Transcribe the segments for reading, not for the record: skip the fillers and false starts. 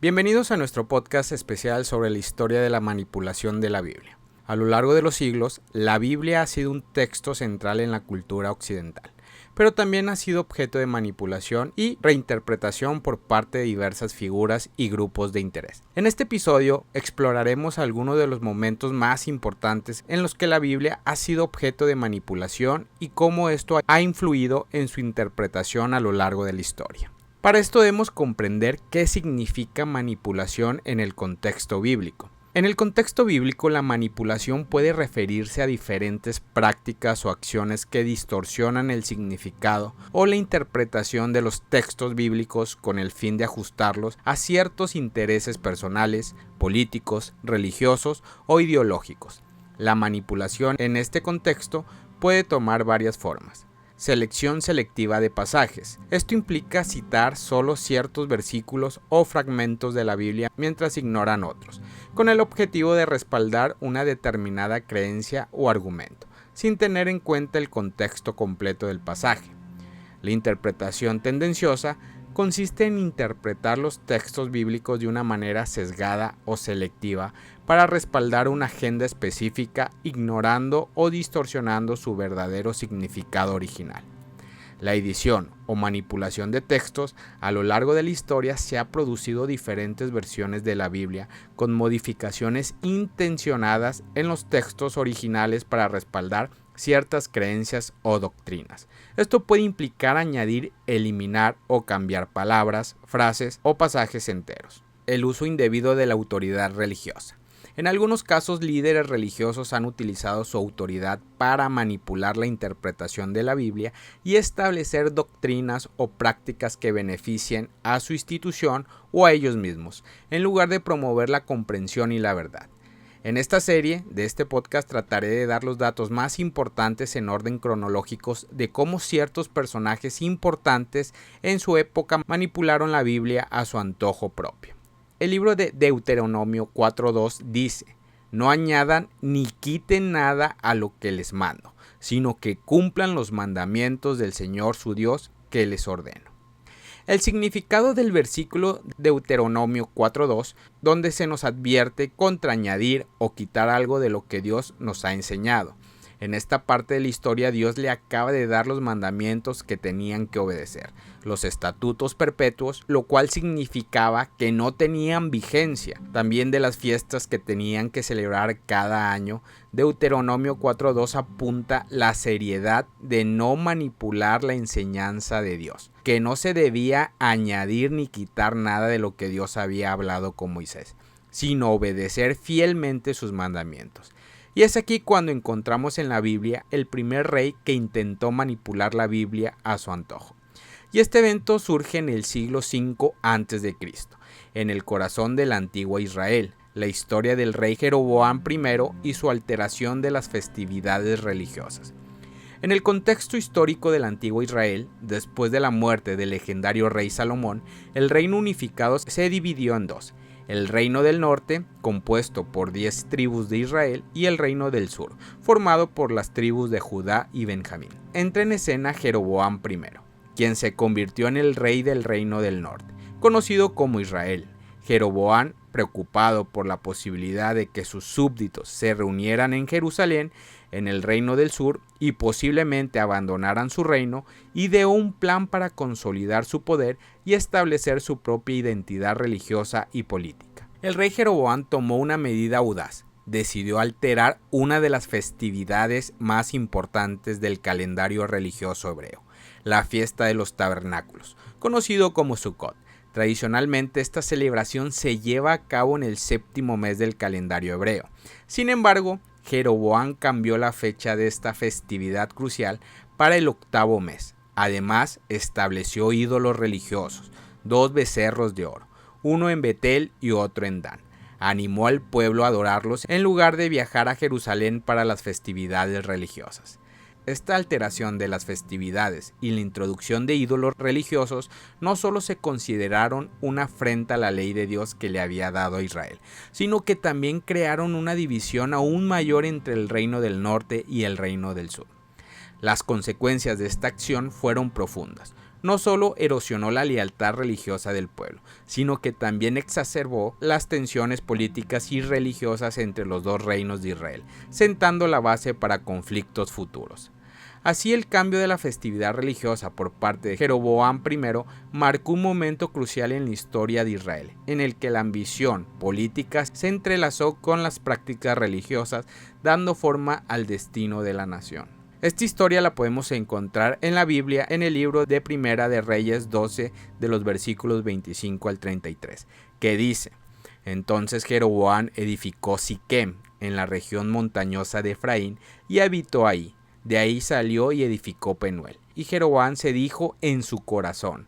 Bienvenidos a nuestro podcast especial sobre la historia de la manipulación de la Biblia. A lo largo de los siglos, la Biblia ha sido un texto central en la cultura occidental, pero también ha sido objeto de manipulación y reinterpretación por parte de diversas figuras y grupos de interés. En este episodio exploraremos algunos de los momentos más importantes en los que la Biblia ha sido objeto de manipulación y cómo esto ha influido en su interpretación a lo largo de la historia. Para esto debemos comprender qué significa manipulación en el contexto bíblico. En el contexto bíblico, la manipulación puede referirse a diferentes prácticas o acciones que distorsionan el significado o la interpretación de los textos bíblicos con el fin de ajustarlos a ciertos intereses personales, políticos, religiosos o ideológicos. La manipulación en este contexto puede tomar varias formas. Selección selectiva de pasajes. Esto implica citar solo ciertos versículos o fragmentos de la Biblia mientras ignoran otros, con el objetivo de respaldar una determinada creencia o argumento, sin tener en cuenta el contexto completo del pasaje. La interpretación tendenciosa consiste en interpretar los textos bíblicos de una manera sesgada o selectiva para respaldar una agenda específica, ignorando o distorsionando su verdadero significado original. La edición o manipulación de textos a lo largo de la historia se ha producido diferentes versiones de la Biblia con modificaciones intencionadas en los textos originales para respaldar ciertas creencias o doctrinas. Esto puede implicar añadir, eliminar o cambiar palabras, frases o pasajes enteros. El uso indebido de la autoridad religiosa. En algunos casos, líderes religiosos han utilizado su autoridad para manipular la interpretación de la Biblia y establecer doctrinas o prácticas que beneficien a su institución o a ellos mismos, en lugar de promover la comprensión y la verdad. En esta serie de este podcast trataré de dar los datos más importantes en orden cronológicos de cómo ciertos personajes importantes en su época manipularon la Biblia a su antojo propio. El libro de Deuteronomio 4:2 dice: "No añadan ni quiten nada a lo que les mando, sino que cumplan los mandamientos del Señor su Dios que les ordeno". El significado del versículo Deuteronomio 4:2, donde se nos advierte contra añadir o quitar algo de lo que Dios nos ha enseñado. En esta parte de la historia, Dios le acaba de dar los mandamientos que tenían que obedecer, los estatutos perpetuos, lo cual significaba que no tenían vigencia, también de las fiestas que tenían que celebrar cada año. Deuteronomio 4:2 apunta la seriedad de no manipular la enseñanza de Dios, que no se debía añadir ni quitar nada de lo que Dios había hablado con Moisés, sino obedecer fielmente sus mandamientos. Y es aquí cuando encontramos en la Biblia el primer rey que intentó manipular la Biblia a su antojo. Y este evento surge en el siglo V a.C., en el corazón de la antigua Israel, la historia del rey Jeroboam I y su alteración de las festividades religiosas. En el contexto histórico del antiguo Israel, después de la muerte del legendario rey Salomón, el reino unificado se dividió en dos: el reino del norte, compuesto por 10 tribus de Israel, y el reino del sur, formado por las tribus de Judá y Benjamín. Entra en escena Jeroboam I, quien se convirtió en el rey del reino del norte, conocido como Israel. Jeroboam, preocupado por la posibilidad de que sus súbditos se reunieran en Jerusalén, en el reino del sur, y posiblemente abandonaran su reino, ideó un plan para consolidar su poder y establecer su propia identidad religiosa y política. El rey Jeroboam tomó una medida audaz. Decidió alterar una de las festividades más importantes del calendario religioso hebreo, la fiesta de los tabernáculos, conocido como Sukkot. Tradicionalmente, esta celebración se lleva a cabo en el séptimo mes del calendario hebreo. Sin embargo, Jeroboam cambió la fecha de esta festividad crucial para el octavo mes. Además, estableció ídolos religiosos, 2 becerros de oro, uno en Betel y otro en Dan. Animó al pueblo a adorarlos en lugar de viajar a Jerusalén para las festividades religiosas. Esta alteración de las festividades y la introducción de ídolos religiosos no solo se consideraron una afrenta a la ley de Dios que le había dado a Israel, sino que también crearon una división aún mayor entre el reino del norte y el reino del sur. Las consecuencias de esta acción fueron profundas. no solo erosionó la lealtad religiosa del pueblo, sino que también exacerbó las tensiones políticas y religiosas entre los dos reinos de Israel, sentando la base para conflictos futuros. Así, el cambio de la festividad religiosa por parte de Jeroboam I marcó un momento crucial en la historia de Israel, en el que la ambición política se entrelazó con las prácticas religiosas, dando forma al destino de la nación. Esta historia la podemos encontrar en la Biblia en el libro de Primera de Reyes 12, de los versículos 25 al 33, que dice: Entonces Jeroboam edificó Siquem, en la región montañosa de Efraín, y habitó ahí. De ahí salió y edificó Penuel. Y Jeroboam se dijo en su corazón: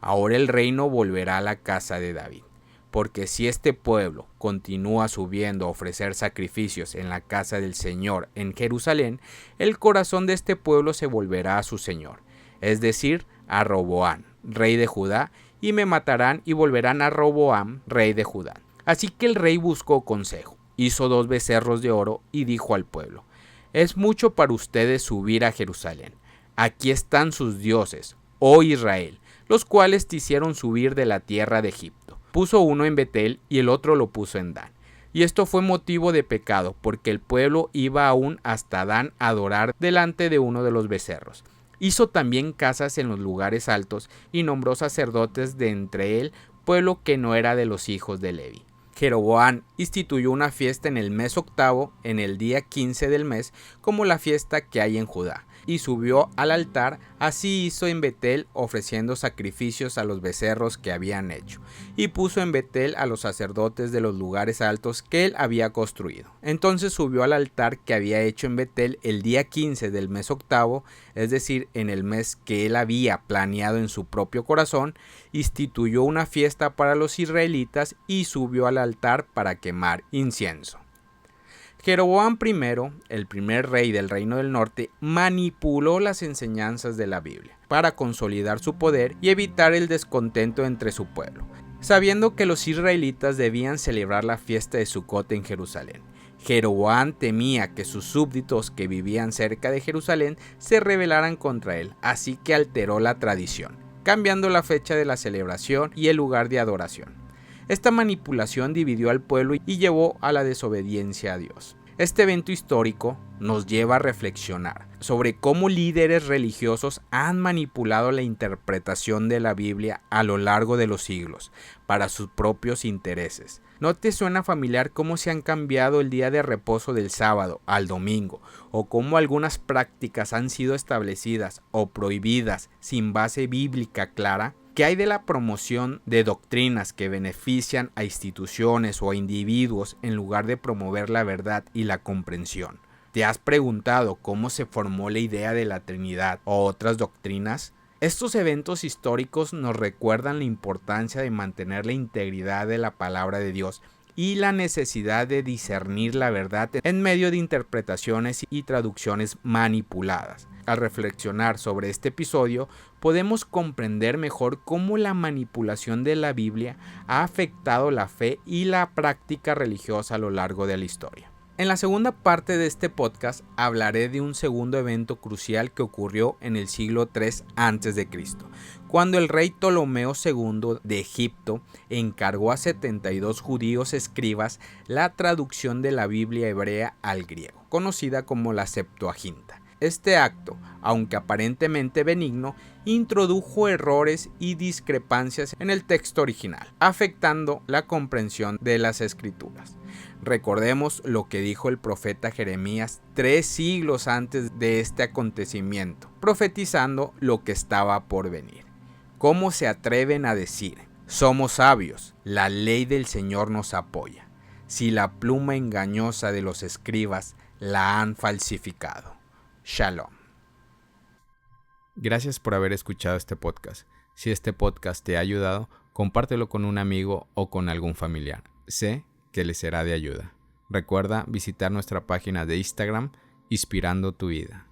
Ahora el reino volverá a la casa de David. Porque si este pueblo continúa subiendo a ofrecer sacrificios en la casa del Señor en Jerusalén, el corazón de este pueblo se volverá a su Señor, es decir, a Roboam, rey de Judá, y me matarán y volverán a Roboam, rey de Judá. Así que el rey buscó consejo, hizo 2 becerros de oro y dijo al pueblo: Es mucho para ustedes subir a Jerusalén. Aquí están sus dioses, oh Israel, los cuales te hicieron subir de la tierra de Egipto. Puso uno en Betel y el otro lo puso en Dan. Y esto fue motivo de pecado, porque el pueblo iba aún hasta Dan a adorar delante de uno de los becerros. Hizo también casas en los lugares altos y nombró sacerdotes de entre él, pueblo que no era de los hijos de Levi. Jeroboam instituyó una fiesta en el mes 8, en el día 15 del mes, como la fiesta que hay en Judá, y subió al altar. Así hizo en Betel, ofreciendo sacrificios a los becerros que habían hecho, y puso en Betel a los sacerdotes de los lugares altos que él había construido. Entonces subió al altar que había hecho en Betel el día 15 del mes 8, es decir, en el mes que él había planeado en su propio corazón, instituyó una fiesta para los israelitas y subió al altar para quemar incienso. Jeroboam I, el primer rey del reino del norte, manipuló las enseñanzas de la Biblia para consolidar su poder y evitar el descontento entre su pueblo, sabiendo que los israelitas debían celebrar la fiesta de Sucot en Jerusalén. Jeroboam temía que sus súbditos que vivían cerca de Jerusalén se rebelaran contra él, así que alteró la tradición, cambiando la fecha de la celebración y el lugar de adoración. Esta manipulación dividió al pueblo y llevó a la desobediencia a Dios. Este evento histórico nos lleva a reflexionar sobre cómo líderes religiosos han manipulado la interpretación de la Biblia a lo largo de los siglos para sus propios intereses. ¿No te suena familiar cómo se han cambiado el día de reposo del sábado al domingo, o cómo algunas prácticas han sido establecidas o prohibidas sin base bíblica clara? ¿Qué hay de la promoción de doctrinas que benefician a instituciones o a individuos en lugar de promover la verdad y la comprensión? ¿Te has preguntado cómo se formó la idea de la Trinidad o otras doctrinas? Estos eventos históricos nos recuerdan la importancia de mantener la integridad de la palabra de Dios y la necesidad de discernir la verdad en medio de interpretaciones y traducciones manipuladas. Al reflexionar sobre este episodio, podemos comprender mejor cómo la manipulación de la Biblia ha afectado la fe y la práctica religiosa a lo largo de la historia. En la segunda parte de este podcast hablaré de un segundo evento crucial que ocurrió en el siglo III a.C., cuando el rey Ptolomeo II de Egipto encargó a 72 judíos escribas la traducción de la Biblia hebrea al griego, conocida como la Septuaginta. Este acto, aunque aparentemente benigno, introdujo errores y discrepancias en el texto original, afectando la comprensión de las escrituras. Recordemos lo que dijo el profeta Jeremías 3 siglos antes de este acontecimiento, profetizando lo que estaba por venir. ¿Cómo se atreven a decir: somos sabios, la ley del Señor nos apoya, si la pluma engañosa de los escribas la han falsificado? Shalom. Gracias por haber escuchado este podcast. Si este podcast te ha ayudado, compártelo con un amigo o con algún familiar. Sé que les será de ayuda. Recuerda visitar nuestra página de Instagram, Inspirando tu Vida.